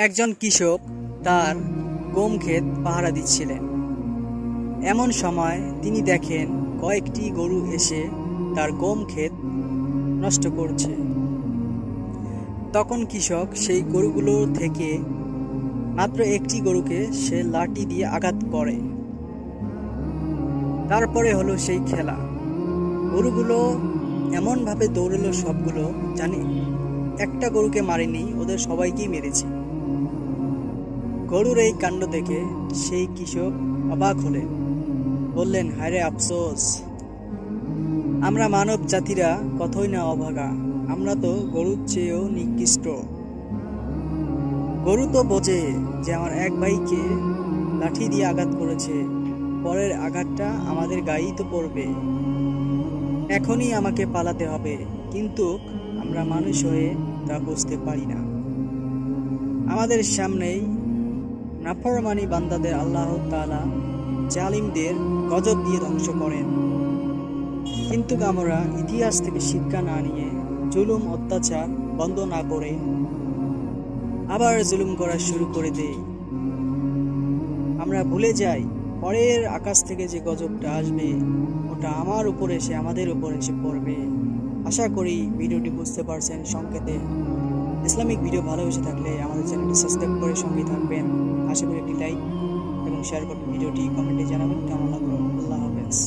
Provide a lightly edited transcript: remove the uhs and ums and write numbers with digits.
একজন কৃষক তার গম ক্ষেত পাহারা দিচ্ছিলেন। এমন সময় তিনি দেখেন কয়েকটি গরু এসে তার গম ক্ষেত নষ্ট করছে। তখন কৃষক সেই গরুগুলো থেকে মাত্র একটি গরুকে সে লাঠি দিয়ে আঘাত করে। তারপরে হলো সেই খেলা। গরুগুলো এমনভাবে দৌড়েলো সবগুলো, জানি একটা গরুকে মারেনি, ওদের সবাইকেই মেরেছে। গরুর এই কাণ্ড দেখে সেই কৃষক অবাক হলেন, বললেন, হায়রে আফসোস, আমরা মানব জাতিরা কতই না অভাগা, আমরা তো গরুর চেয়েও নিকৃষ্ট। গরু তো বোঝে যে আমার এক ভাইকে লাঠি দিয়ে আঘাত করেছে, পরের আঘাতটা আমাদের গায়েই তো পড়বে, এখনই আমাকে পালাতে হবে, কিন্তু আমরা মানুষ হয়ে তা বুঝতে পারি না। আমাদের সামনেই নাফরমানি বান্দাদের আল্লাহ তাআলা জালিমদের গজব দিয়ে ধ্বংস করেন, কিন্তু আমরা ইতিহাস থেকে শিক্ষা না নিয়ে জুলুম অত্যাচার বন্ধ না করে আবার জুলুম করা শুরু করে দেই। আমরা ভুলে যাই পরের আকাশ থেকে যে গজবটা আসবে ওটা আমার উপরে এসে আমাদের উপর এসে পড়বে। আশা করি ভিডিওটি বুঝতে পারছেন সংক্ষেপে। ইসলামিক ভিডিও ভালোবেসে থাকলে আমাদের চ্যানেলটি সাবস্ক্রাইব করে সঙ্গে থাকবেন। আশা করি একটি লাইক এবং শেয়ার করবেন। ভিডিওটি কমেন্টে জানাবেন কেমন লাগলো। আল্লাহ হাফেজ।